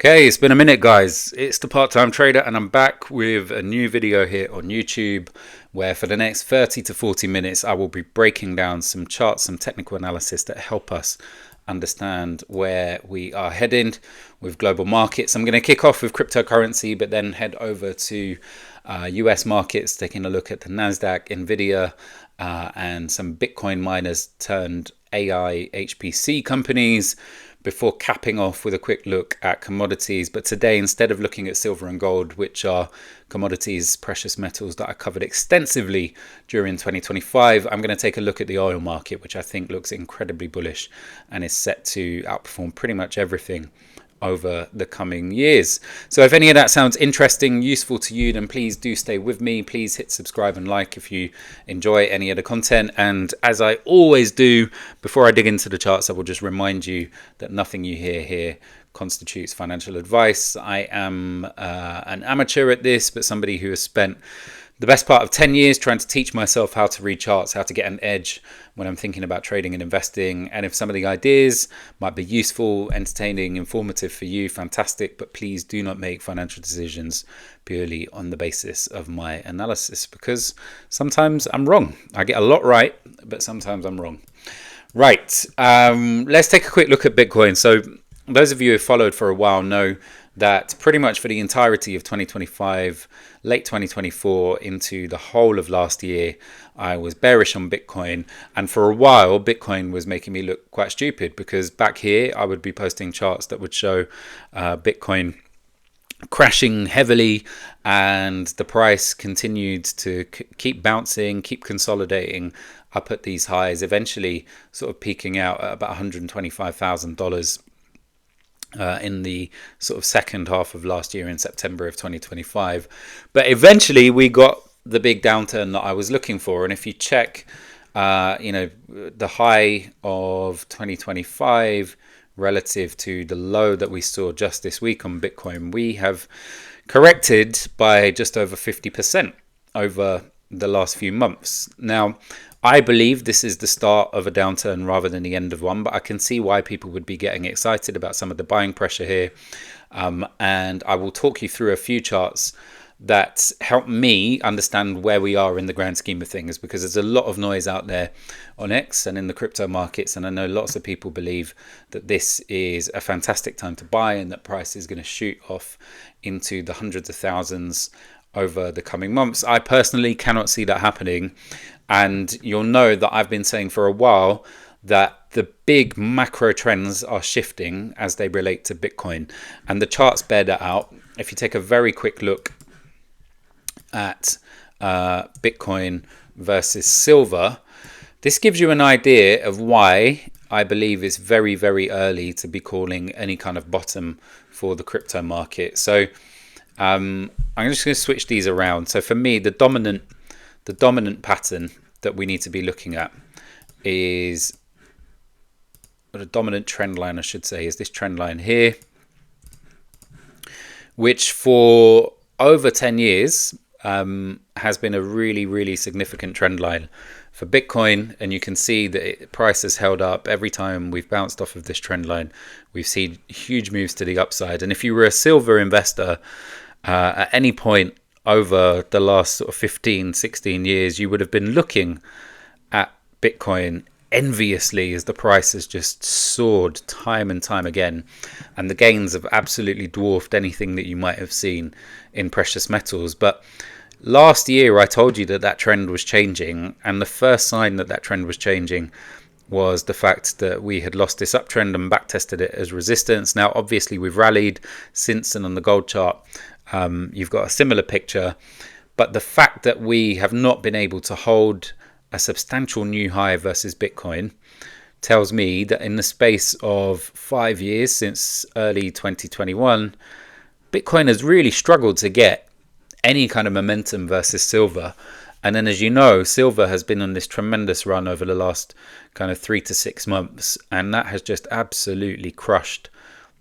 Okay, it's been a minute, guys. It's the Part-Time Trader, and I'm back with a new video here on YouTube where for the next 30 to 40 minutes I will be breaking down some charts, some technical analysis that help us understand where we are heading with global markets. I'm going to kick off with cryptocurrency, but then head over to US markets, taking a look at the Nasdaq, Nvidia, and some Bitcoin miners turned AI HPC companies, before capping off with a quick look at commodities. But today, instead of looking at silver and gold, which are commodities, precious metals that I covered extensively during 2025, I'm going to take a look at the oil market, which I think looks incredibly bullish and is set to outperform pretty much everything over the coming years. So if any of that sounds interesting, useful to you, then please do stay with me. Please hit subscribe and like if you enjoy any of the content. And as I always do, before I dig into the charts, I will just remind you that nothing you hear here constitutes financial advice. I am an amateur at this, but somebody who has spent the best part of 10 years trying to teach myself how to read charts, how to get an edge when I'm thinking about trading and investing. And if some of the ideas might be useful, entertaining, informative for you, fantastic. But please do not make financial decisions purely on the basis of my analysis, because sometimes I'm wrong. I get a lot right, but sometimes I'm wrong. Right, let's take a quick look at Bitcoin. So those of you who have followed for a while know that pretty much for the entirety of 2025, late 2024 into the whole of last year, I was bearish on Bitcoin. And for a while, Bitcoin was making me look quite stupid, because back here, I would be posting charts that would show Bitcoin crashing heavily, and the price continued to keep bouncing, keep consolidating up at these highs, eventually sort of peaking out at about $125,000 in the sort of second half of last year, in September of 2025. But eventually we got the big downturn that I was looking for. And if you check, the high of 2025 relative to the low that we saw just this week on Bitcoin, we have corrected by just over 50% over the last few months. Now, I believe this is the start of a downturn rather than the end of one, but I can see why people would be getting excited about some of the buying pressure here. And I will talk you through a few charts that help me understand where we are in the grand scheme of things, because there's a lot of noise out there on X and in the crypto markets. And I know lots of people believe that this is a fantastic time to buy and that price is going to shoot off into the hundreds of thousands over the coming months. I personally cannot see that happening. And you'll know that I've been saying for a while that the big macro trends are shifting as they relate to Bitcoin. And the charts bear that out. If you take a very quick look at Bitcoin versus silver, this gives you an idea of why I believe it's very, very early to be calling any kind of bottom for the crypto market. So I'm just going to switch these around. So for me, the dominant pattern that we need to be looking at is, or the dominant trend line I should say, is this trend line here, which for over 10 years has been a really, really significant trend line for Bitcoin. And you can see that price has held up every time we've bounced off of this trend line. We've seen huge moves to the upside. And if you were a silver investor at any point over the last sort of 15, 16 years, you would have been looking at Bitcoin enviously as the price has just soared time and time again. And the gains have absolutely dwarfed anything that you might have seen in precious metals. But last year, I told you that that trend was changing. And the first sign that that trend was changing was the fact that we had lost this uptrend and backtested it as resistance. Now, obviously, we've rallied since, and on the gold chart, you've got a similar picture, but the fact that we have not been able to hold a substantial new high versus Bitcoin tells me that in the space of 5 years, since early 2021, Bitcoin has really struggled to get any kind of momentum versus silver. And then, as you know, silver has been on this tremendous run over the last kind of 3 to 6 months, and that has just absolutely crushed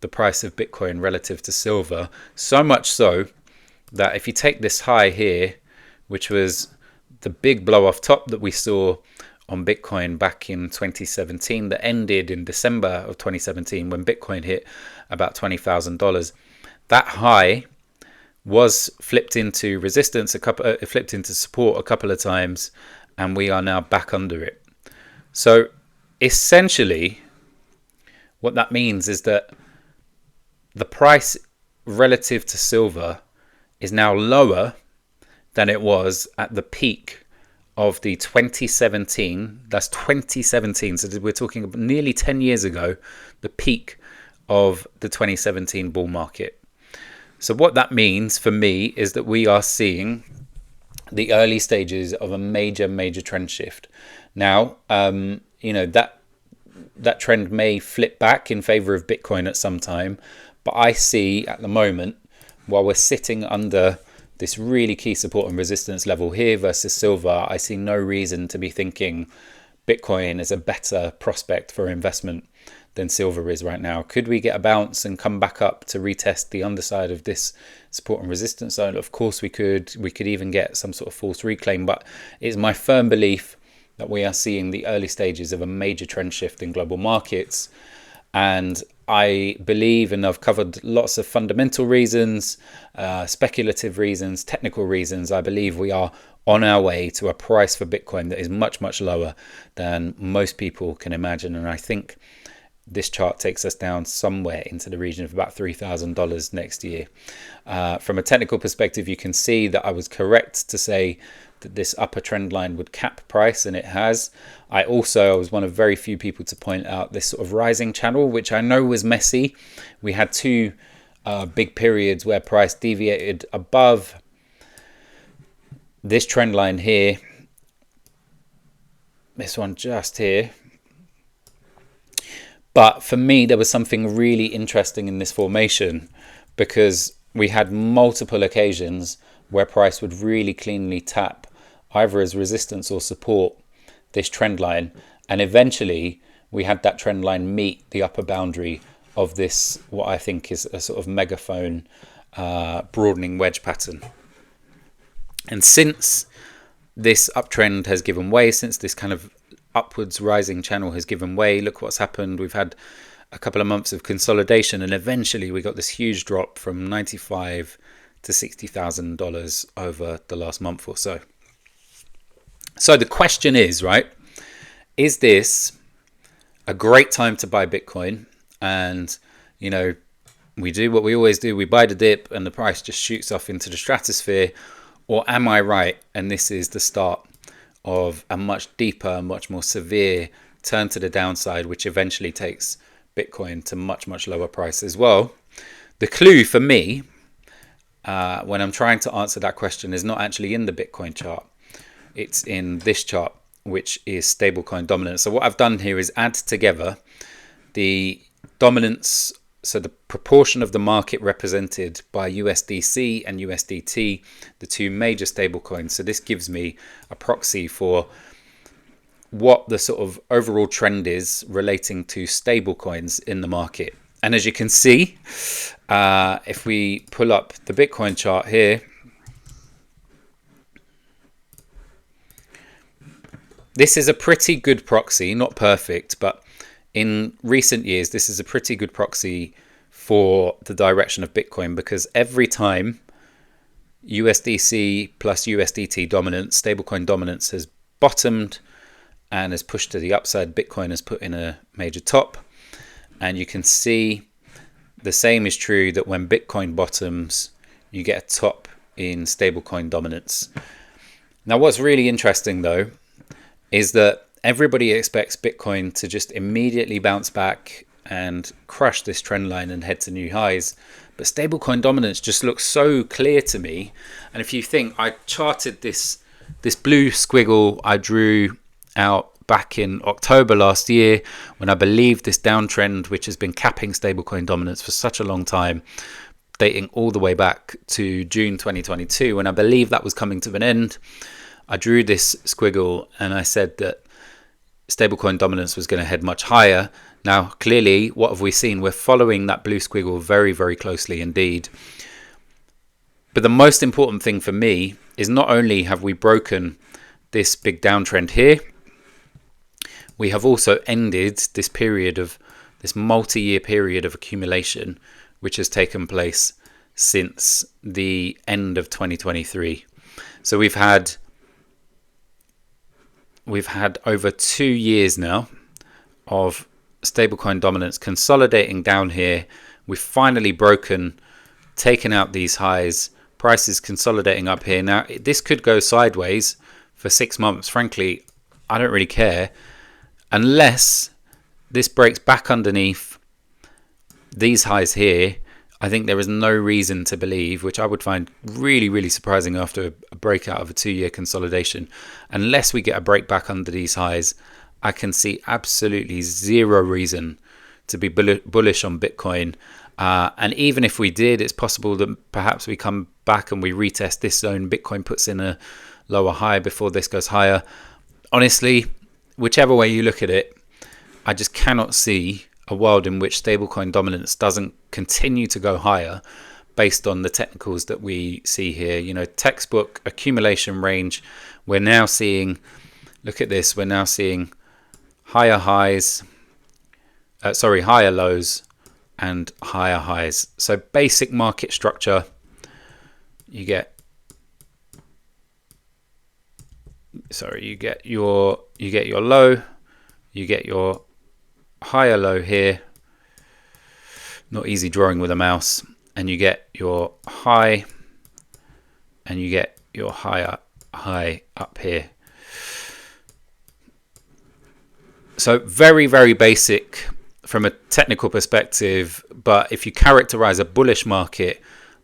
the price of Bitcoin relative to silver. So much so that if you take this high here, which was the big blow off top that we saw on Bitcoin back in 2017 that ended in December of 2017 when Bitcoin hit about $20,000. That high was flipped into resistance, flipped into support a couple of times, and we are now back under it. So essentially, what that means is that the price relative to silver is now lower than it was at the peak of the 2017, that's 2017, so we're talking about nearly 10 years ago, the peak of the 2017 bull market. So what that means for me is that we are seeing the early stages of a major trend shift. Now, that trend may flip back in favor of Bitcoin at some time, but I see at the moment, while we're sitting under this really key support and resistance level here versus silver, I see no reason to be thinking Bitcoin is a better prospect for investment than silver is right now. Could we get a bounce and come back up to retest the underside of this support and resistance zone? Of course we could. We could even get some sort of false reclaim, but it's my firm belief that we are seeing the early stages of a major trend shift in global markets. And I believe, and I've covered lots of fundamental reasons, speculative reasons, technical reasons, I believe we are on our way to a price for Bitcoin that is much lower than most people can imagine. And I think this chart takes us down somewhere into the region of about $3,000 next year. From a technical perspective, you can see that I was correct to say that this upper trend line would cap price, and it has. I was one of very few people to point out this sort of rising channel, which I know was messy. We had two big periods where price deviated above this trend line here, this one just here. But for me, there was something really interesting in this formation, because we had multiple occasions where price would really cleanly tap either as resistance or support this trend line, and eventually we had that trend line meet the upper boundary of this, what I think is a sort of megaphone broadening wedge pattern. And since this uptrend has given way, since this kind of upwards rising channel has given way, look what's happened. We've had a couple of months of consolidation, and eventually we got this huge drop from $95,000 to $60,000 over the last month or so. So the question is, right, is this a great time to buy Bitcoin? And, we do what we always do. We buy the dip and the price just shoots off into the stratosphere. Or am I right? And this is the start of a much deeper, much more severe turn to the downside, which eventually takes Bitcoin to much lower prices. Well, the clue for me, when I'm trying to answer that question, is not actually in the Bitcoin chart. It's in this chart, which is stablecoin dominance. So what I've done here is add together the dominance, so the proportion of the market represented by USDC and USDT, the two major stablecoins. So this gives me a proxy for what the sort of overall trend is relating to stablecoins in the market. And as you can see, if we pull up the Bitcoin chart here, this is a pretty good proxy, not perfect, but in recent years, this is a pretty good proxy for the direction of Bitcoin, because every time USDC plus USDT dominance, stablecoin dominance, has bottomed and has pushed to the upside, Bitcoin has put in a major top. And you can see the same is true that when Bitcoin bottoms, you get a top in stablecoin dominance. Now, what's really interesting, though, is that everybody expects Bitcoin to just immediately bounce back and crush this trend line and head to new highs. But stablecoin dominance just looks so clear to me. And if you think, I charted this blue squiggle I drew out back in October last year, when I believe this downtrend, which has been capping stablecoin dominance for such a long time, dating all the way back to June 2022, when I believe that was coming to an end, I drew this squiggle and I said that stablecoin dominance was going to head much higher. Now, clearly, what have we seen? We're following that blue squiggle very closely indeed. But the most important thing for me is not only have we broken this big downtrend here, we have also ended this multi-year period of accumulation, which has taken place since the end of 2023. So we've had over 2 years now of stablecoin dominance consolidating down here. We've finally taken out these highs, prices consolidating up here. Now, this could go sideways for 6 months. Frankly, I don't really care, unless this breaks back underneath these highs here. I think there is no reason to believe, which I would find really, really surprising after a breakout of a 2-year consolidation, unless we get a break back under these highs, I can see absolutely zero reason to be bullish on Bitcoin. And even if we did, it's possible that perhaps we come back and we retest this zone. Bitcoin puts in a lower high before this goes higher. Honestly, whichever way you look at it, I just cannot see a world in which stablecoin dominance doesn't continue to go higher based on the technicals that we see here. You know, textbook accumulation range. We're now seeing, look at this, we're now seeing higher lows and higher highs. So basic market structure, you get your low, you get your higher low here, not easy drawing with a mouse, and you get your high, and you get your higher high up here. So very, very basic from a technical perspective, but if you characterize a bullish market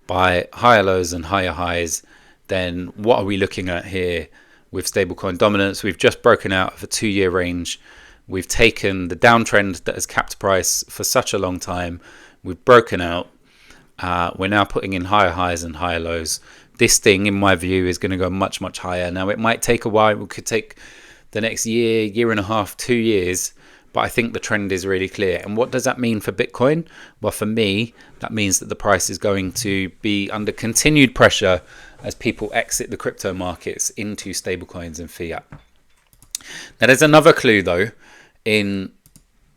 by higher lows and higher highs, then what are we looking at here with stablecoin dominance? We've just broken out of a 2-year range. We've taken the downtrend that has capped price for such a long time. We've broken out. We're now putting in higher highs and higher lows. This thing, in my view, is going to go much, much higher. Now, it might take a while. It could take the next year and a half, 2 years. But I think the trend is really clear. And what does that mean for Bitcoin? Well, for me, that means that the price is going to be under continued pressure as people exit the crypto markets into stablecoins and fiat. Now, there's another clue, though, in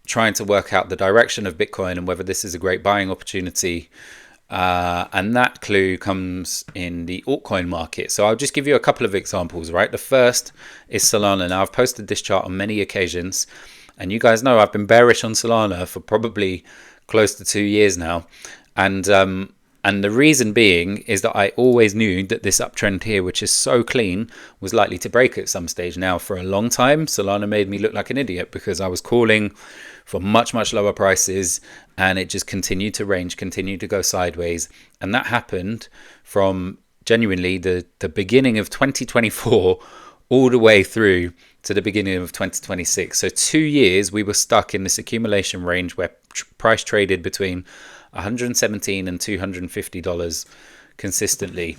trying to work out the direction of Bitcoin and whether this is a great buying opportunity. And that clue comes in the altcoin market. So I'll just give you a couple of examples, right? The first is Solana. Now, I've posted this chart on many occasions, and you guys know I've been bearish on Solana for probably close to 2 years now. And the reason being is that I always knew that this uptrend here, which is so clean, was likely to break at some stage. Now, for a long time, Solana made me look like an idiot because I was calling for much, much lower prices, and it just continued to range, continued to go sideways. And that happened from genuinely the beginning of 2024 all the way through to the beginning of 2026. So 2 years we were stuck in this accumulation range where price traded between $117 and $250 consistently.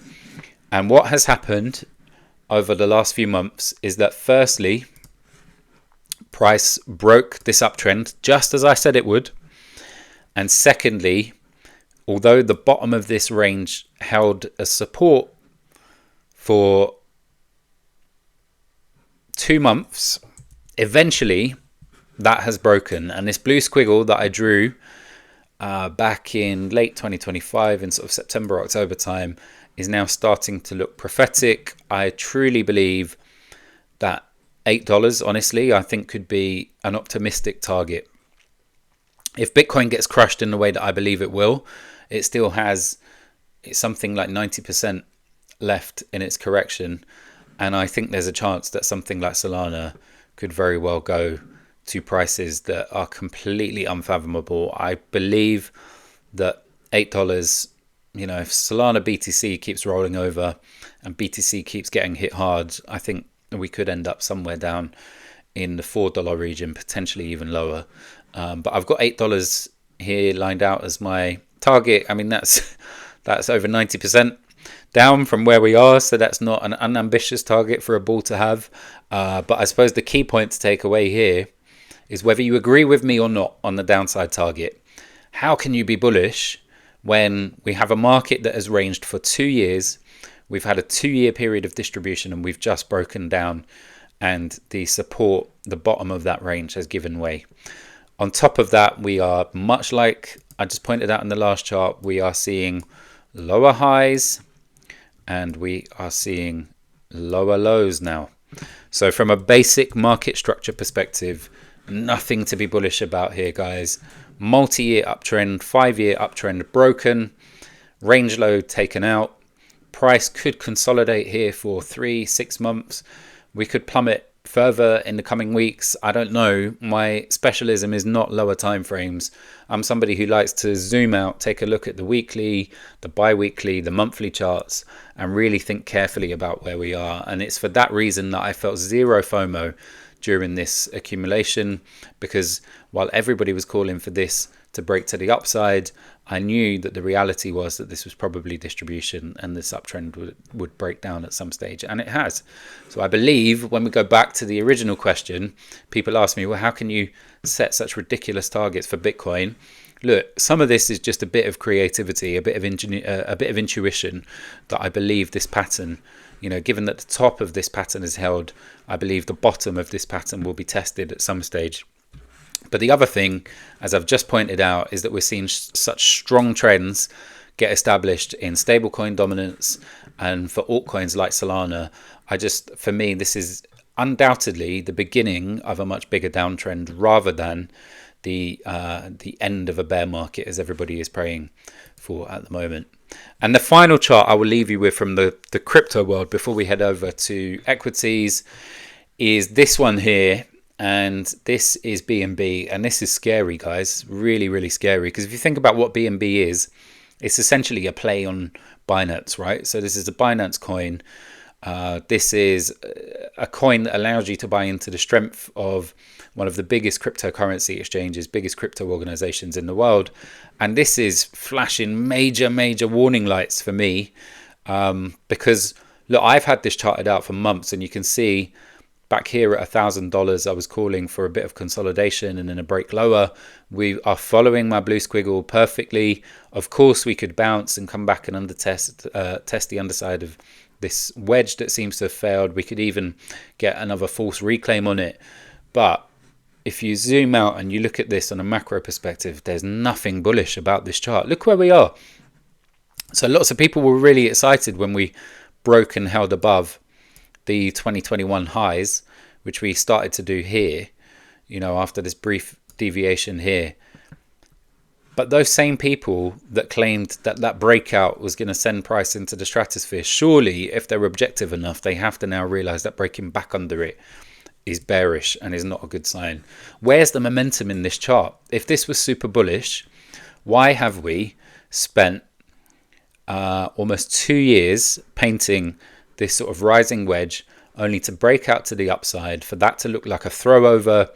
And what has happened over the last few months is that firstly, price broke this uptrend just as I said it would. And secondly, although the bottom of this range held a support for 2 months, eventually that has broken. And this blue squiggle that I drew back in late 2025 in sort of September, October time is now starting to look prophetic. I truly believe that $8, honestly, I think could be an optimistic target. If Bitcoin gets crushed in the way that I believe it will, it still has something like 90% left in its correction. And I think there's a chance that something like Solana could very well go to prices that are completely unfathomable. I believe that $8, you know, if Solana BTC keeps rolling over and BTC keeps getting hit hard, I think we could end up somewhere down in the $4 region, potentially even lower. But I've got $8 here lined out as my target. I mean, that's over 90% down from where we are, so that's not an unambitious target for a bull to have. But I suppose the key point to take away here is whether you agree with me or not on the downside target. How can you be bullish when we have a market that has ranged for 2 years? We've had a 2-year period of distribution and we've just broken down and the support, the bottom of that range, has given way. On top of that, we are, much like I just pointed out in the last chart, we are seeing lower highs and we are seeing lower lows now. So from a basic market structure perspective, nothing to be bullish about here, guys. Multi-year uptrend, 5-year uptrend broken, range low taken out. Price could consolidate here for 3-6 months. We could plummet further in the coming weeks. I don't know. My specialism is not lower time frames. I'm somebody who likes to zoom out, take a look at the weekly, the bi-weekly, the monthly charts, and really think carefully about where we are. And it's for that reason that I felt zero FOMO during this accumulation, because while everybody was calling for this to break to the upside, I knew that the reality was that this was probably distribution and this uptrend would break down at some stage, and it has. So I believe when we go back to the original question, people ask me, well, how can you set such ridiculous targets for Bitcoin? Look, some of this is just a bit of creativity, a bit of intuition that I believe this pattern, given that the top of this pattern is held, I believe the bottom of this pattern will be tested at some stage. But the other thing, as I've just pointed out, is that we're seeing such strong trends get established in stablecoin dominance and for altcoins like Solana. For me, this is undoubtedly the beginning of a much bigger downtrend rather than the end of a bear market, as everybody is praying for at the moment. And the final chart I will leave you with from the crypto world before we head over to equities is this one here. And this is BNB, and this is scary, guys. Really, really scary. Because if you think about what BNB is, it's essentially a play on Binance, right? So this is a Binance coin. This is a coin that allows you to buy into the strength of one of the biggest cryptocurrency exchanges, biggest crypto organizations in the world. And this is flashing major, major warning lights for me. Because, look, I've had this charted out for months, and you can see back here at $1,000, I was calling for a bit of consolidation and then a break lower. We are following my blue squiggle perfectly. Of course, we could bounce and come back and test the underside of this wedge that seems to have failed. We could even get another false reclaim on it. But if you zoom out and you look at this on a macro perspective, there's nothing bullish about this chart. Look where we are. So lots of people were really excited when we broke and held above the 2021 highs, which we started to do here, after this brief deviation here. But those same people that claimed that breakout was going to send price into the stratosphere, surely if they're objective enough, they have to now realize that breaking back under it is bearish and is not a good sign. Where's the momentum in this chart? If this was super bullish, why have we spent almost 2 years painting this sort of rising wedge only to break out to the upside, for that to look like a throw over,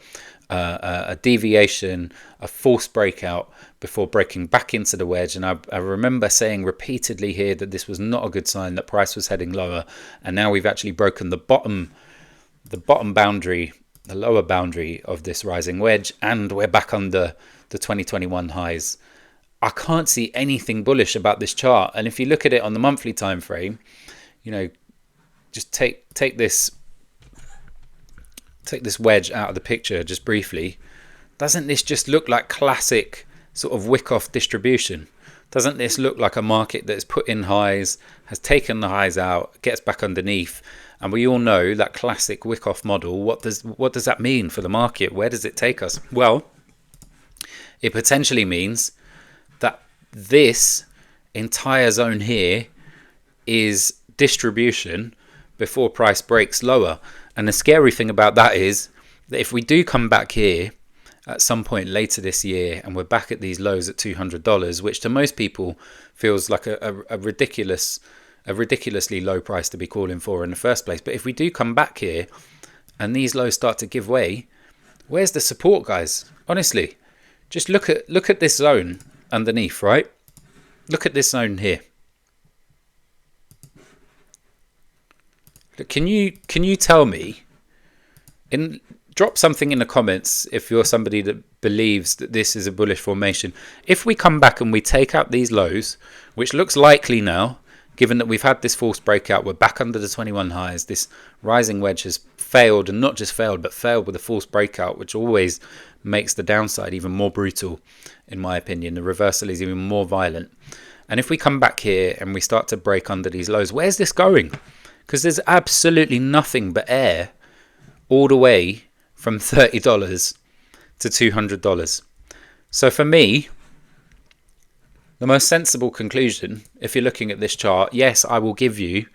a deviation, a false breakout before breaking back into the wedge? And I remember saying repeatedly here that this was not a good sign, that price was heading lower, and now we've actually broken the bottom boundary, the lower boundary of this rising wedge, and we're back under the 2021 highs. I can't see anything bullish about this chart. And if you look at it on the monthly time frame, just take this wedge out of the picture just briefly. Doesn't this just look like classic sort of wick-off distribution? Doesn't this look like a market that's put in highs, has taken the highs out, gets back underneath? And we all know that classic wick-off model. What does that mean for the market? Where does it take us? Well, it potentially means that this entire zone here is distribution before price breaks lower. And the scary thing about that is that if we do come back here at some point later this year and we're back at these lows at $200, which to most people feels like a ridiculously low price to be calling for in the first place, but if we do come back here and these lows start to give way, where's the support, guys? Honestly, just look at this zone underneath, right? Look at this zone here. Can you tell me, drop something in the comments if you're somebody that believes that this is a bullish formation. If we come back and we take out these lows, which looks likely now, given that we've had this false breakout, we're back under the 21 highs, this rising wedge has failed, and not just failed, but failed with a false breakout, which always makes the downside even more brutal, in my opinion. The reversal is even more violent. And if we come back here and we start to break under these lows, where's this going? Because there's absolutely nothing but air all the way from $30 to $200. So for me, the most sensible conclusion, if you're looking at this chart, yes, I will give you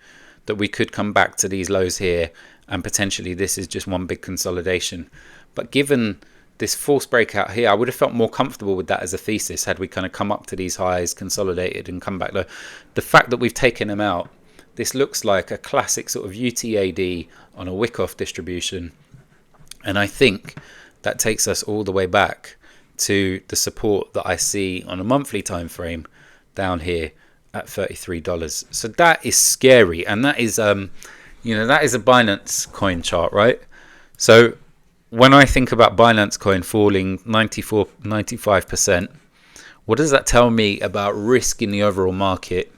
that we could come back to these lows here and potentially this is just one big consolidation. But given this false breakout here, I would have felt more comfortable with that as a thesis had we kind of come up to these highs, consolidated and come back low. The fact that we've taken them out, this looks like a classic sort of UTAD on a Wyckoff distribution. And I think that takes us all the way back to the support that I see on a monthly time frame down here at $33. So that is scary, and that is that is a Binance coin chart, right? So when I think about Binance coin falling 95%, what does that tell me about risk in the overall market?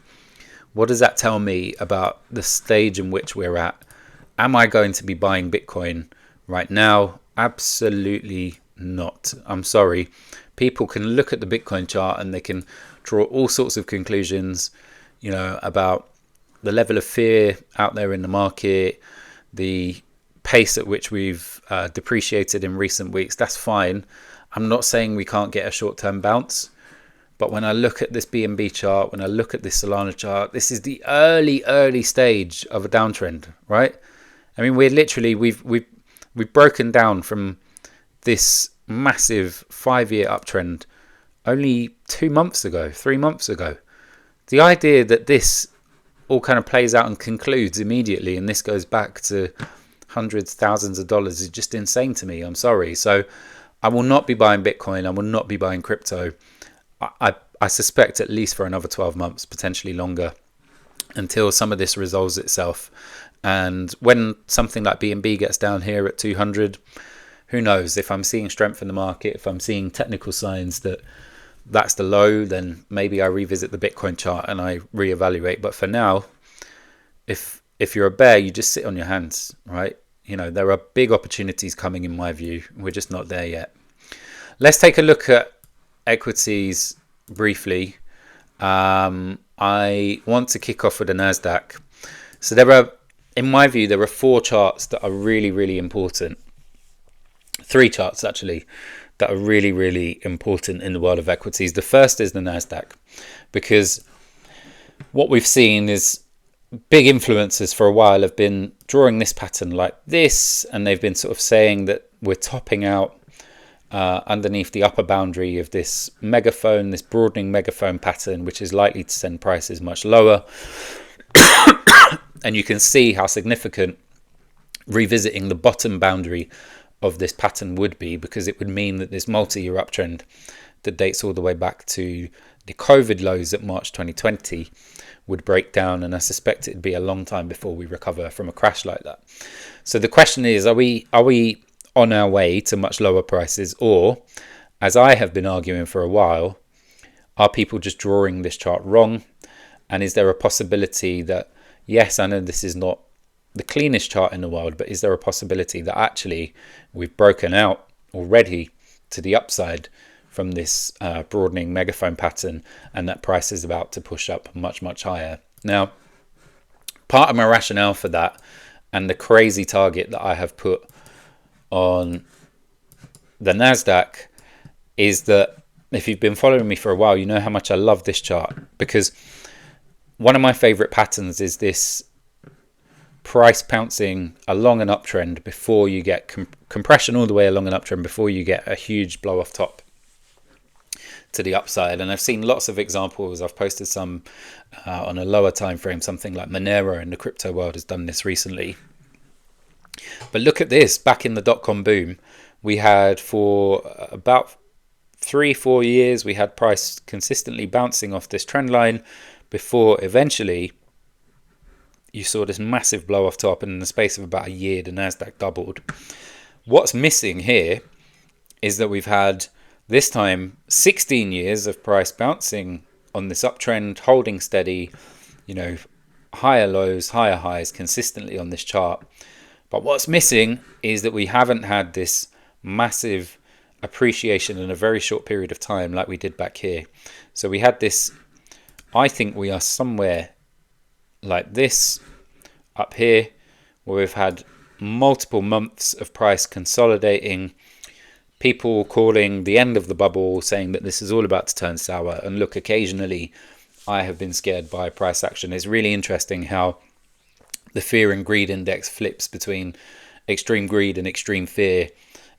What does that tell me about the stage in which we're at? Am I going to be buying Bitcoin right now? Absolutely not. I'm sorry. People can look at the Bitcoin chart and they can draw all sorts of conclusions, about the level of fear out there in the market, the pace at which we've depreciated in recent weeks. That's fine. I'm not saying we can't get a short-term bounce, but when I look at this BNB chart, when I look at this Solana chart, this is the early stage of a downtrend, right? I mean, we've broken down from this massive 5-year uptrend only 2 months ago, 3 months ago. The idea that this all kind of plays out and concludes immediately and this goes back to hundreds, thousands of dollars is just insane to me. I'm sorry. So I will not be buying Bitcoin. I will not be buying crypto. I suspect at least for another 12 months, potentially longer, until some of this resolves itself. And when something like BNB gets down here at 200, who knows? If I'm seeing strength in the market, if I'm seeing technical signs that that's the low, then maybe I revisit the Bitcoin chart and I reevaluate. But for now, if you're a bear, you just sit on your hands, right? There are big opportunities coming in my view. We're just not there yet. Let's take a look at equities briefly. I want to kick off with the Nasdaq. So in my view, there are 4 charts that are really, really important. 3 charts actually that are really, really important in the world of equities. The first is the Nasdaq, because what we've seen is big influencers for a while have been drawing this pattern like this, and they've been sort of saying that we're topping out underneath the upper boundary of this megaphone, this broadening megaphone pattern, which is likely to send prices much lower. And you can see how significant revisiting the bottom boundary of this pattern would be, because it would mean that this multi-year uptrend that dates all the way back to the COVID lows at March 2020 would break down, and I suspect it'd be a long time before we recover from a crash like that. So the question is, are we on our way to much lower prices, or, as I have been arguing for a while, are people just drawing this chart wrong? And is there a possibility that, yes, I know this is not the cleanest chart in the world, but is there a possibility that actually we've broken out already to the upside from this broadening megaphone pattern, and that price is about to push up much, much higher? Now, part of my rationale for that, and the crazy target that I have put on the Nasdaq, is that if you've been following me for a while, you know how much I love this chart, because one of my favorite patterns is this price pouncing along an uptrend before you get compression all the way along an uptrend before you get a huge blow off top to the upside. And I've seen lots of examples. I've posted some on a lower time frame. Something like Monero in the crypto world has done this recently. But look at this. Back in the dot-com boom, we had for about 3-4 years, we had price consistently bouncing off this trend line before eventually you saw this massive blow off top, and in the space of about a year, the Nasdaq doubled. What's missing here is that we've had this time 16 years of price bouncing on this uptrend, holding steady, higher lows, higher highs consistently on this chart. But what's missing is that we haven't had this massive appreciation in a very short period of time like we did back here. So we had this, I think we are somewhere like this up here, where we've had multiple months of price consolidating, people calling the end of the bubble, saying that this is all about to turn sour. And look, occasionally I have been scared by price action. It's really interesting how the fear and greed index flips between extreme greed and extreme fear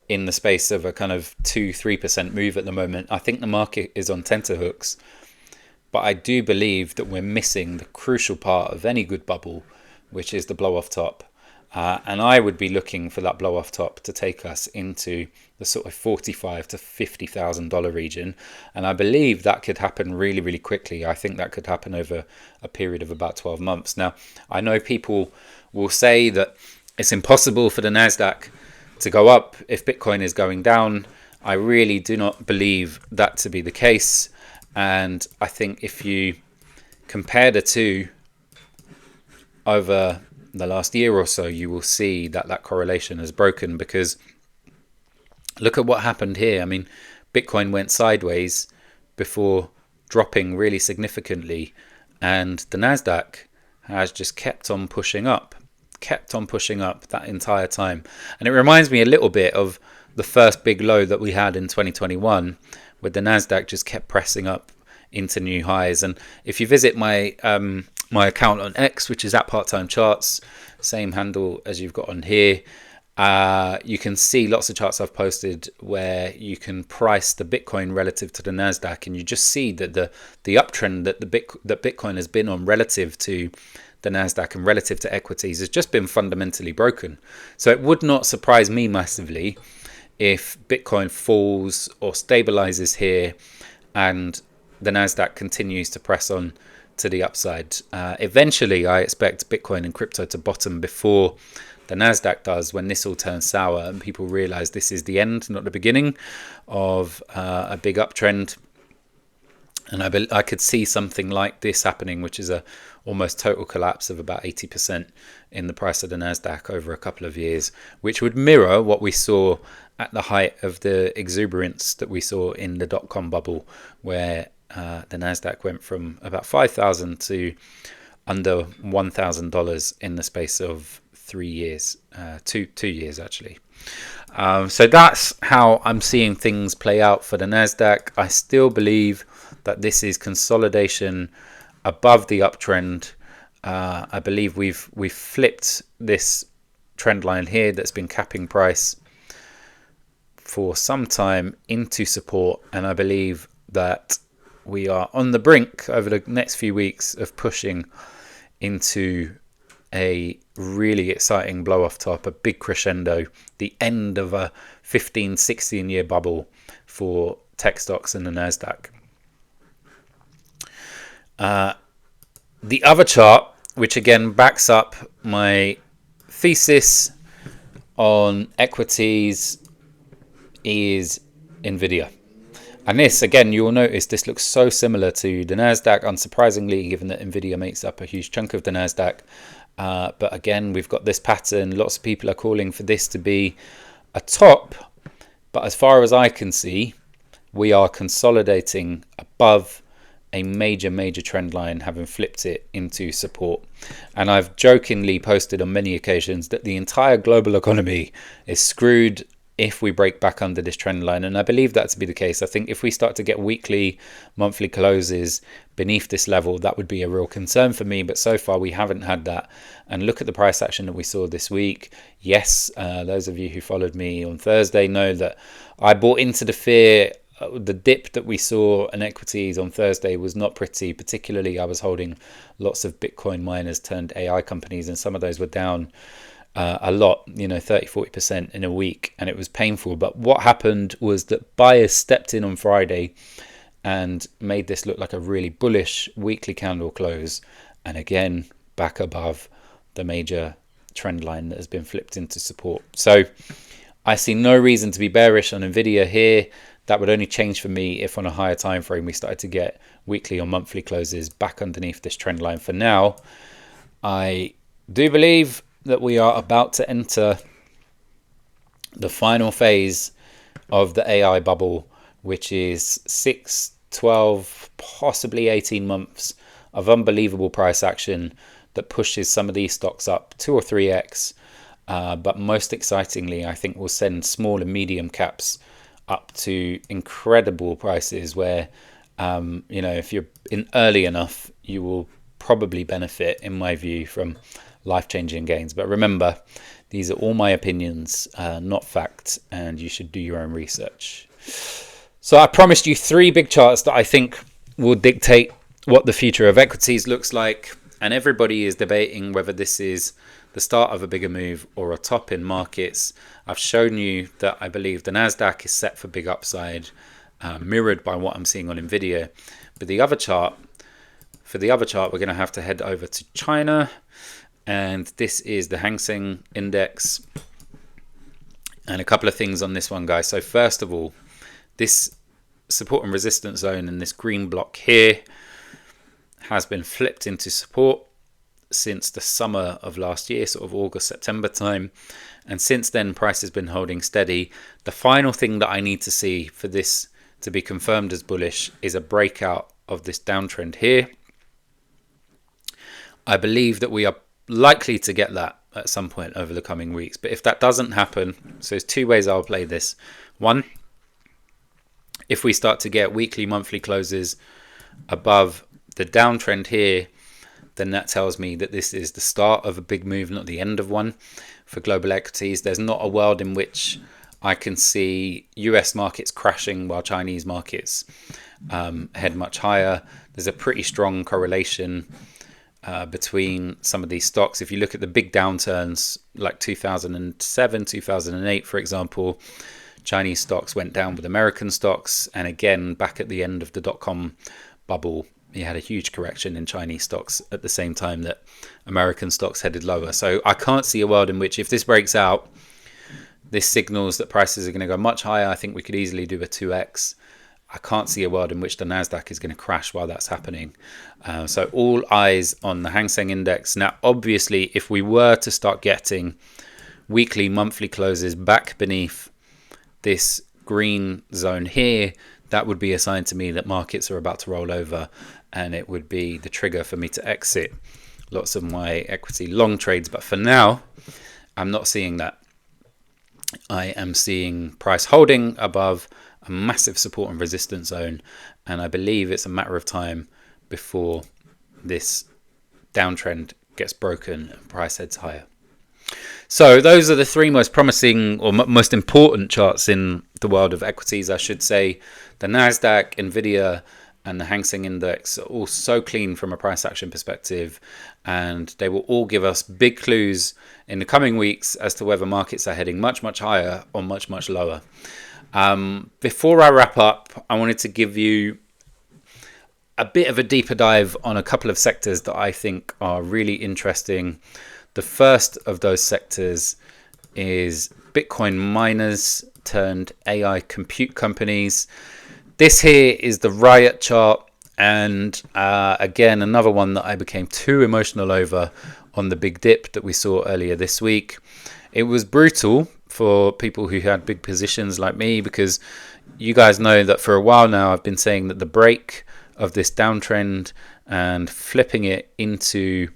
in the space of a kind of 2-3% move at the moment. I think the market is on tenterhooks, but I do believe that we're missing the crucial part of any good bubble, which is the blow off top. And I would be looking for that blow off top to take us into the sort of $45,000 to $50,000 region. And I believe that could happen really, really quickly. I think that could happen over a period of about 12 months. Now, I know people will say that it's impossible for the Nasdaq to go up if Bitcoin is going down. I really do not believe that to be the case. And I think if you compare the two over the last year or so, you will see that that correlation has broken, because look at what happened here. I mean, Bitcoin went sideways before dropping really significantly, and the Nasdaq has just kept on pushing up that entire time. And it reminds me a little bit of the first big low that we had in 2021, where the Nasdaq just kept pressing up into new highs. And if you visit my my account on X, which is at Part-Time Charts, same handle as you've got on here, you can see lots of charts I've posted where you can price the Bitcoin relative to the Nasdaq, and you just see that the uptrend that that Bitcoin has been on relative to the Nasdaq and relative to equities has just been fundamentally broken. So it would not surprise me massively if Bitcoin falls or stabilizes here and the Nasdaq continues to press on to the upside. Eventually, I expect Bitcoin and crypto to bottom before the Nasdaq does, when this all turns sour and people realize this is the end, not the beginning of a big uptrend. And I could see something like this happening, which is a almost total collapse of about 80% in the price of the Nasdaq over a couple of years, which would mirror what we saw at the height of the exuberance that we saw in the dot-com bubble, where the Nasdaq went from about $5,000 to under $1,000 in the space of 3 years, 2 years actually. So that's how I'm seeing things play out for the Nasdaq. I still believe that this is consolidation above the uptrend. I believe we've flipped this trend line here that's been capping price for some time into support, and I believe that we are on the brink over the next few weeks of pushing into a really exciting blow off top, a big crescendo, the end of a 15-16 year bubble for tech stocks and the Nasdaq. The other chart, which again backs up my thesis on equities, is Nvidia. And this, again, you will notice this looks so similar to the Nasdaq, unsurprisingly, given that Nvidia makes up a huge chunk of the Nasdaq. But again, we've got this pattern. Lots of people are calling for this to be a top. But as far as I can see, we are consolidating above a major trend line, having flipped it into support. And I've jokingly posted on many occasions that the entire global economy is screwed if we break back under this trend line, and I believe that to be the case. I think if we start to get weekly, monthly closes beneath this level, that would be a real concern for me, but so far we haven't had that. And look at the price action that we saw this week. Yes, those of you who followed me on Thursday know that I bought into the fear. The dip that we saw in equities on Thursday was not pretty. Particularly, I was holding lots of Bitcoin miners turned AI companies, and some of those were down a lot, 30-40% in a week, and it was painful. But what happened was that buyers stepped in on Friday and made this look like a really bullish weekly candle close, and again back above the major trend line that has been flipped into support. So I see no reason to be bearish on Nvidia here. That would only change for me if on a higher time frame we started to get weekly or monthly closes back underneath this trend line. For now, I do believe that we are about to enter the final phase of the AI bubble, which is 6, 12, possibly 18 months of unbelievable price action that pushes some of these stocks up 2 or 3x. But most excitingly, I think will send small and medium caps up to incredible prices where, if you're in early enough, you will probably benefit, in my view, from life-changing gains. But remember, these are all my opinions, not facts, and you should do your own research. So I promised you 3 big charts that I think will dictate what the future of equities looks like, and everybody is debating whether this is the start of a bigger move or a top in markets. I've shown you that I believe the Nasdaq is set for big upside, mirrored by what I'm seeing on Nvidia. But the other chart, we're going to have to head over to China, and this is the Hang Seng Index. And a couple of things on this one, guys. So first of all, this support and resistance zone in this green block here has been flipped into support since the summer of last year, sort of August, September time. And since then, price has been holding steady. The final thing that I need to see for this to be confirmed as bullish is a breakout of this downtrend here. I believe that we are likely to get that at some point over the coming weeks. But if that doesn't happen, so there's 2 ways I'll play this. One, if we start to get weekly, monthly closes above the downtrend here, then that tells me that this is the start of a big move, not the end of one for global equities. There's not a world in which I can see US markets crashing while Chinese markets head much higher. There's a pretty strong correlation between some of these stocks. If you look at the big downturns like 2007, 2008, for example, Chinese stocks went down with American stocks. And again, back at the end of the dot-com bubble, you had a huge correction in Chinese stocks at the same time that American stocks headed lower. So I can't see a world in which, if this breaks out, this signals that prices are going to go much higher. I think we could easily do a 2x. I can't see a world in which the Nasdaq is going to crash while that's happening. So all eyes on the Hang Seng Index. Now, obviously, if we were to start getting weekly, monthly closes back beneath this green zone here, that would be a sign to me that markets are about to roll over, and it would be the trigger for me to exit lots of my equity long trades. But for now, I'm not seeing that. I am seeing price holding above a massive support and resistance zone, and I believe it's a matter of time before this downtrend gets broken and price heads higher. So those are the 3 most promising or most important charts in the world of equities, I should say. The Nasdaq, Nvidia, and the Hang Seng Index are all so clean from a price action perspective, and they will all give us big clues in the coming weeks as to whether markets are heading much, much higher or much, much lower. Before I wrap up, I wanted to give you a bit of a deeper dive on a couple of sectors that I think are really interesting. The first of those sectors is Bitcoin miners turned AI compute companies. This here is the Riot chart, and again, another one that I became too emotional over on the big dip that we saw earlier this week. It was brutal for people who had big positions like me, because you guys know that for a while now I've been saying that the break of this downtrend and flipping it into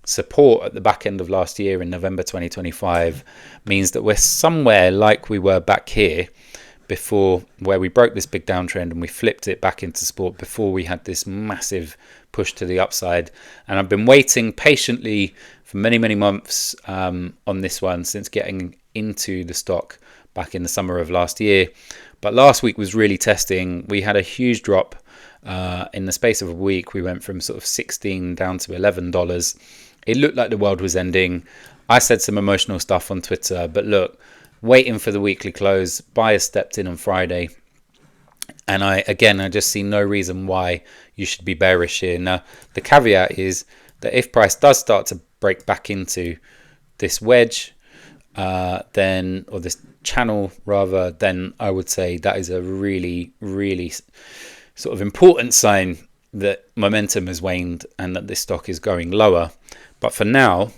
support at the back end of last year in November 2025 means that we're somewhere like we were back here before, where we broke this big downtrend and we flipped it back into support before we had this massive push to the upside. And I've been waiting patiently for many, many months on this one since getting into the stock back in the summer of last year. But last week was really testing. We had a huge drop in the space of a week. We went from sort of $16 down to $11. It looked like the world was ending. I said some emotional stuff on Twitter, but look, waiting for the weekly close, buyers stepped in on Friday. And I just see no reason why you should be bearish here. Now, the caveat is that if price does start to break back into this wedge, or this channel rather, then I would say that is a really, really sort of important sign that momentum has waned and that this stock is going lower. But for now,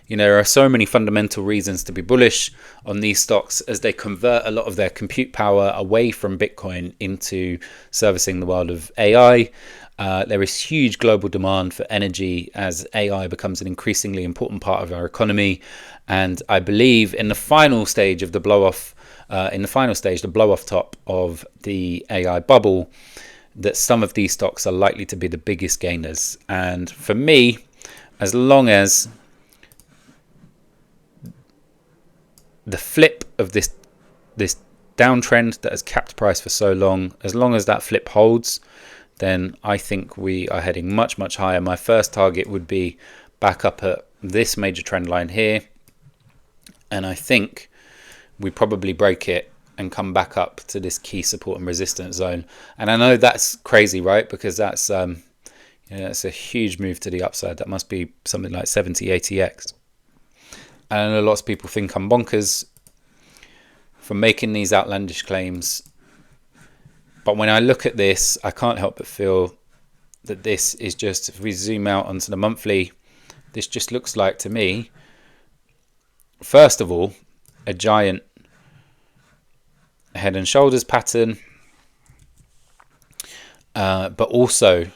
there are so many fundamental reasons to be bullish on these stocks as they convert a lot of their compute power away from Bitcoin into servicing the world of AI. There is huge global demand for energy as AI becomes an increasingly important part of our economy. And I believe in the final stage of the blow-off, the blow-off top of the AI bubble, that some of these stocks are likely to be the biggest gainers. And for me, as long as the flip of this downtrend that has capped price for so long, as long as that flip holds, then I think we are heading much, much higher. My first target would be back up at this major trend line here. And I think we probably break it and come back up to this key support and resistance zone. And I know that's crazy, right? Because that's it's a huge move to the upside. That must be something like 70, 80x. And I know lots of people think I'm bonkers for making these outlandish claims. But when I look at this, I can't help but feel that this is just, if we zoom out onto the monthly, this just looks like, to me, first of all, a giant head and shoulders pattern. But also,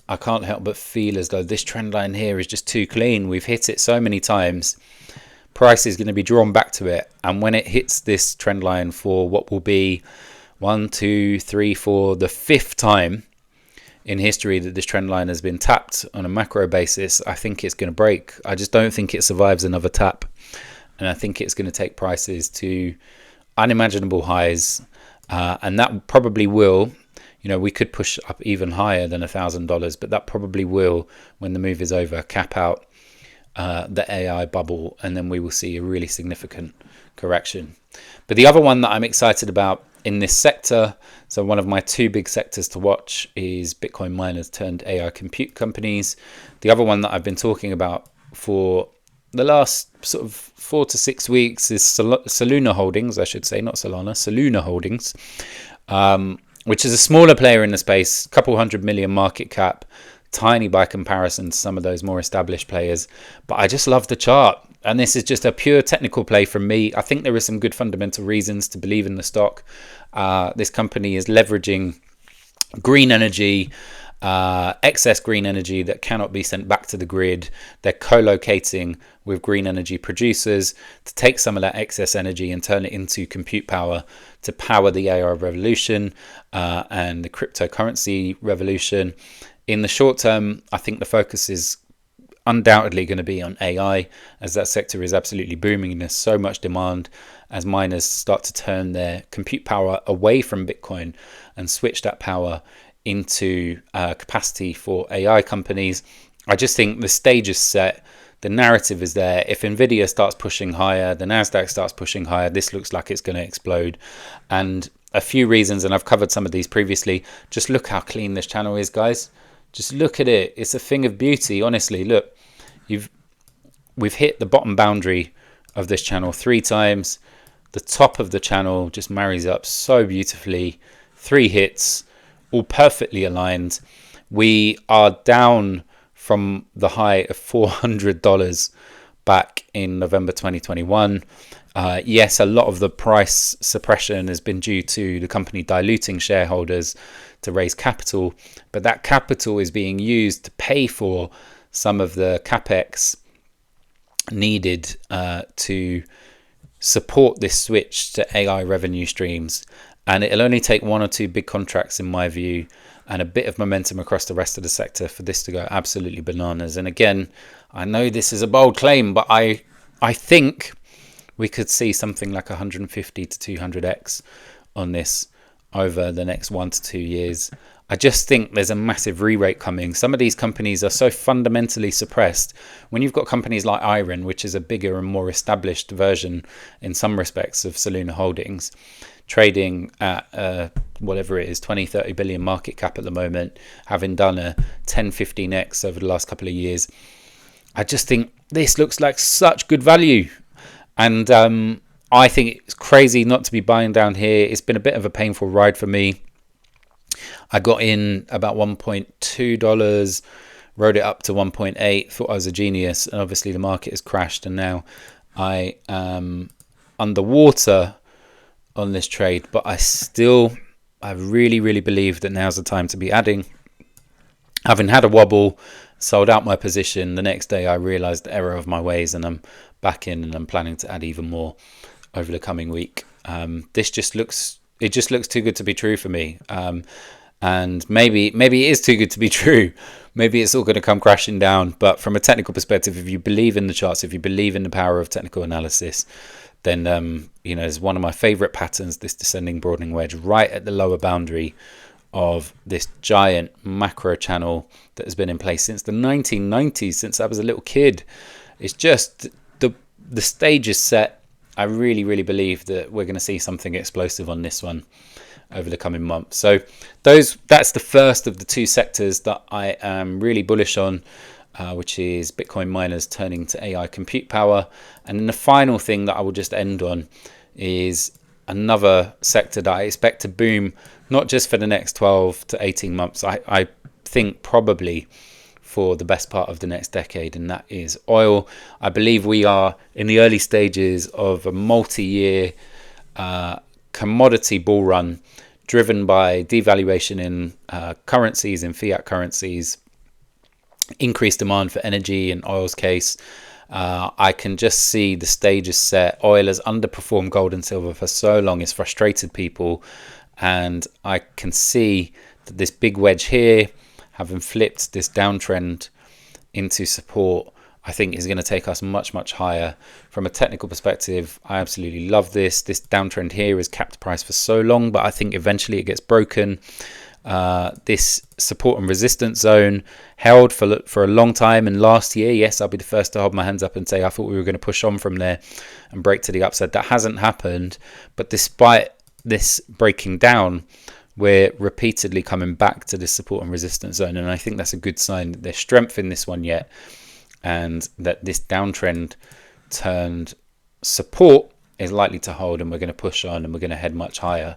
I can't help but feel as though this trend line here is just too clean. We've hit it so many times. Price is going to be drawn back to it. And when it hits this trend line for what will be 1, 2, 3, 4, the 5th time in history that this trend line has been tapped on a macro basis, I think it's going to break. I just don't think it survives another tap. And I think it's going to take prices to unimaginable highs. And that probably will, we could push up even higher than $1,000, but that probably will, when the move is over, cap out the AI bubble, and then we will see a really significant correction. But the other one that I'm excited about in this sector, so one of my 2 big sectors to watch, is Bitcoin miners turned AI compute companies. The other one that I've been talking about for the last sort of 4 to 6 weeks is Soluna Holdings, I should say, not Solana, Soluna Holdings, which is a smaller player in the space, couple $100 million market cap, tiny by comparison to some of those more established players. But I just love the chart. And this is just a pure technical play from me. I think there are some good fundamental reasons to believe in the stock. This company is leveraging green energy, excess green energy that cannot be sent back to the grid. They're co-locating with green energy producers to take some of that excess energy and turn it into compute power to power the AI revolution and the cryptocurrency revolution. In the short term, I think the focus is undoubtedly going to be on AI, as that sector is absolutely booming and there's so much demand as miners start to turn their compute power away from Bitcoin and switch that power into capacity for AI companies. I just think the stage is set. The narrative is there. If Nvidia starts pushing higher, the Nasdaq starts pushing higher, this looks like it's going to explode. And a few reasons, and I've covered some of these previously. Just look how clean this channel is, guys. Just look at it. It's a thing of beauty, honestly. Look, we've hit the bottom boundary of this channel 3 times. The top of the channel just marries up so beautifully. 3 hits, all perfectly aligned. We are down from the high of $400 back in November 2021. Yes, a lot of the price suppression has been due to the company diluting shareholders to raise capital, but that capital is being used to pay for some of the capex needed to support this switch to AI revenue streams. And it'll only take 1 or 2 big contracts, in my view, and a bit of momentum across the rest of the sector for this to go absolutely bananas. And again, I know this is a bold claim, but I think we could see something like 150 to 200x on this over the next 1 to 2 years. I just think there's a massive re-rate coming. Some of these companies are so fundamentally suppressed. When you've got companies like Iron, which is a bigger and more established version in some respects of Soluna Holdings, trading at whatever it is, 20, 30 billion market cap at the moment, having done a 10, 15x over the last couple of years. I just think this looks like such good value. And I think it's crazy not to be buying down here. It's been a bit of a painful ride for me. I got in about $1.2, rode it up to 1.8, thought I was a genius, and obviously the market has crashed, and now I am underwater on this trade, but I really believe that now's the time to be adding. Having had a wobble, sold out my position, the next day I realized the error of my ways, and I'm back in, and I'm planning to add even more over the coming week. This just looks too good to be true for me. And maybe it is too good to be true. Maybe it's all going to come crashing down. But from a technical perspective, if you believe in the charts, if you believe in the power of technical analysis, then it's one of my favorite patterns, this descending broadening wedge right at the lower boundary of this giant macro channel that has been in place since the 1990s, since I was a little kid. It's just the stage is set. I really believe that we're going to see something explosive on this one over the coming months. So that's the first of the two sectors that I am really bullish on, which is Bitcoin miners turning to AI compute power. And then the final thing that I will just end on is another sector that I expect to boom, not just for the next 12 to 18 months. I think probably for the best part of the next decade, and that is oil. I believe we are in the early stages of a multi-year commodity bull run driven by devaluation in currencies, in fiat currencies, increased demand for energy in oil's case. I can just see the stage is set. Oil has underperformed gold and silver for so long, it's frustrated people, and I can see that this big wedge here, having flipped this downtrend into support, I think is going to take us much higher. From a technical perspective, I absolutely love this. This downtrend here has capped the price for so long, but I think eventually it gets broken. This support and resistance zone held for a long time, and last year, yes, I'll be the first to hold my hands up and say I thought we were going to push on from there and break to the upside. That hasn't happened, but despite this breaking down, we're repeatedly coming back to this support and resistance zone, and I think that's a good sign that there's strength in this one yet, and that this downtrend turned support is likely to hold, and we're going to push on and we're going to head much higher.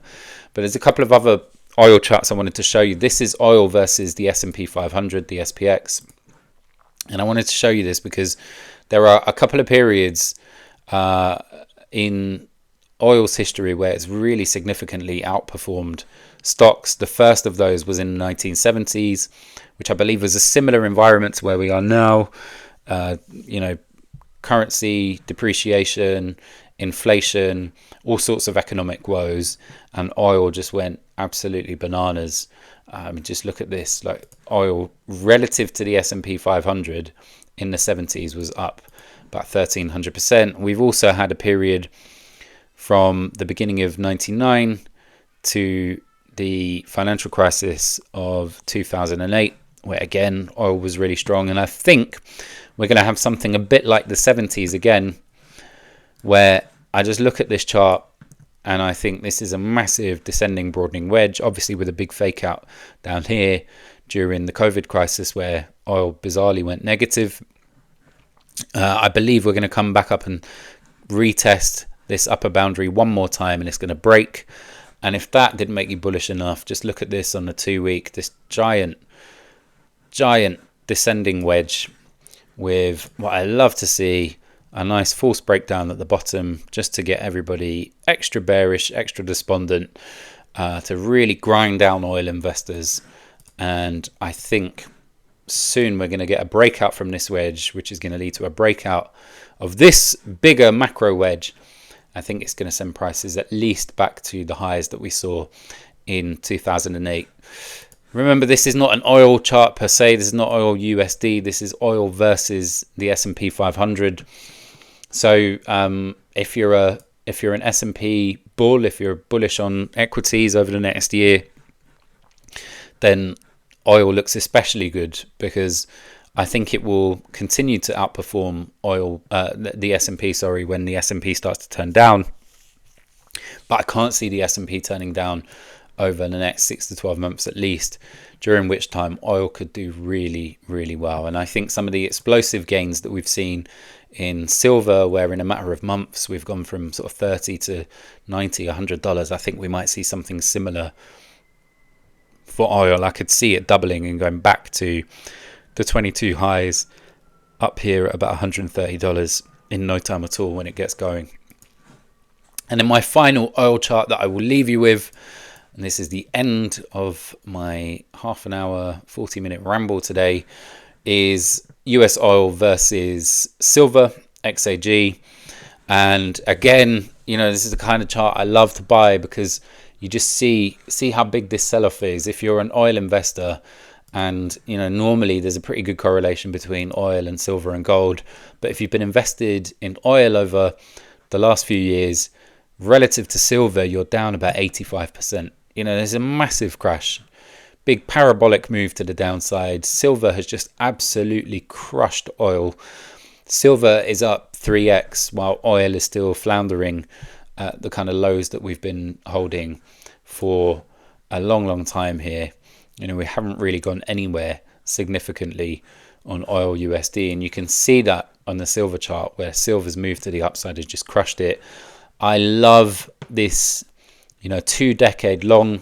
But there's a couple of other oil charts I wanted to show you. This is oil versus the S&P 500, the SPX, and I wanted to show you this because there are a couple of periods in oil's history where it's really significantly outperformed stocks. The first of those was in the 1970s, which I believe was a similar environment to where we are now. Currency depreciation, inflation, all sorts of economic woes, and oil just went absolutely bananas. Just look at this, like oil relative to the S&P 500 in the 70s was up about 1,300%. We've also had a period from the beginning of 99 to the financial crisis of 2008, where again oil was really strong, and I think we're going to have something a bit like the 70s again, where I just look at this chart and I think this is a massive descending broadening wedge, obviously with a big fake out down here during the COVID crisis where oil bizarrely went negative. I believe we're going to come back up and retest this upper boundary one more time, and it's going to break. And if that didn't make you bullish enough, just look at this on the 2 week, this giant descending wedge with what I love to see, a nice false breakdown at the bottom, just to get everybody extra bearish, extra despondent, to really grind down oil investors. And I think soon we're going to get a breakout from this wedge, which is going to lead to a breakout of this bigger macro wedge. I think it's going to send prices at least back to the highs that we saw in 2008. Remember, this is not an oil chart per se. This is not oil USD. This is oil versus the S&P 500. So if you're an S&P bull, if you're bullish on equities over the next year, then oil looks especially good, because I think it will continue to outperform the S&P, when the S&P starts to turn down. But I can't see the S&P turning down over the next 6 to 12 months at least, during which time oil could do really well. And I think some of the explosive gains that we've seen in silver, where in a matter of months we've gone from sort of 30 to 90, $100, I think we might see something similar for oil. I could see it doubling and going back to the 22 highs up here at about $130 in no time at all when it gets going. And then my final oil chart that I will leave you with, and this is the end of my half an hour, 40-minute ramble today, is US oil versus silver, XAG. And again, you know, this is the kind of chart I love to buy because you just see how big this sell-off is. If you're an oil investor, and you know, normally there's a pretty good correlation between oil and silver and gold, but if you've been invested in oil over the last few years relative to silver, you're down about 85%. You know, there's a massive crash, big parabolic move to the downside. Silver has just absolutely crushed oil. Silver is up 3x while oil is still floundering at the kind of lows that we've been holding for a long time here. You know, we haven't really gone anywhere significantly on oil USD, and you can see that on the silver chart where silver's moved to the upside has just crushed it. I love this, you know, 2-decade long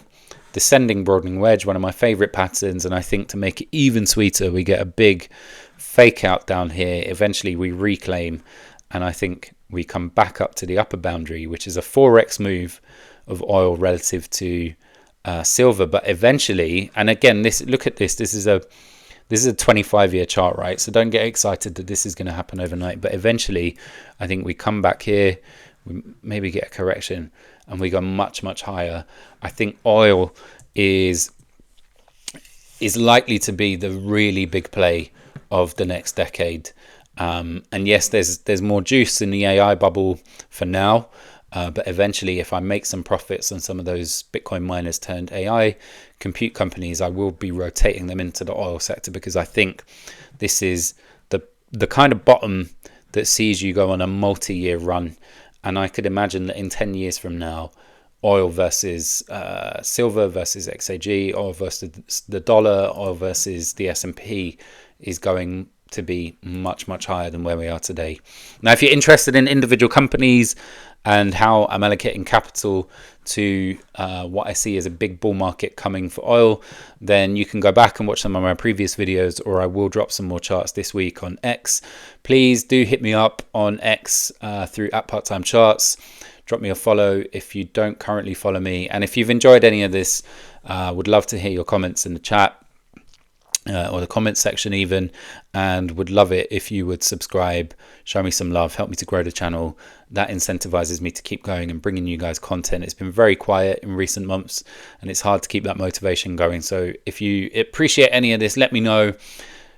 descending broadening wedge, one of my favorite patterns. And I think to make it even sweeter, we get a big fake out down here. Eventually we reclaim, and I think we come back up to the upper boundary, which is a 4x move of oil relative to silver. But eventually, and again, look at this. This is a 25-year chart, right? So don't get excited that this is going to happen overnight. But eventually, I think we come back here, we maybe get a correction, and we go much higher. I think oil is likely to be the really big play of the next decade. And yes, there's more juice in the AI bubble for now. But eventually, if I make some profits on some of those Bitcoin miners turned AI compute companies, I will be rotating them into the oil sector, because I think this is the kind of bottom that sees you go on a multi-year run. And I could imagine that in 10 years from now, oil versus silver versus XAG, oil versus the dollar, oil versus the S&P is going to be much higher than where we are today. Now, if you're interested in individual companies and how I'm allocating capital to what I see as a big bull market coming for oil, then you can go back and watch some of my previous videos, or I will drop some more charts this week on X. Please do hit me up on X through @PartTimeCharts. Drop me a follow if you don't currently follow me. And if you've enjoyed any of this, would love to hear your comments in the chat. Or the comments section even, and would love it if you would subscribe, show me some love, help me to grow the channel. That incentivizes me to keep going and bringing you guys content. It's been very quiet in recent months, and it's hard to keep that motivation going. So if you appreciate any of this, let me know.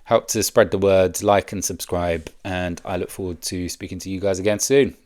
Help to spread the word, like and subscribe, and I look forward to speaking to you guys again soon.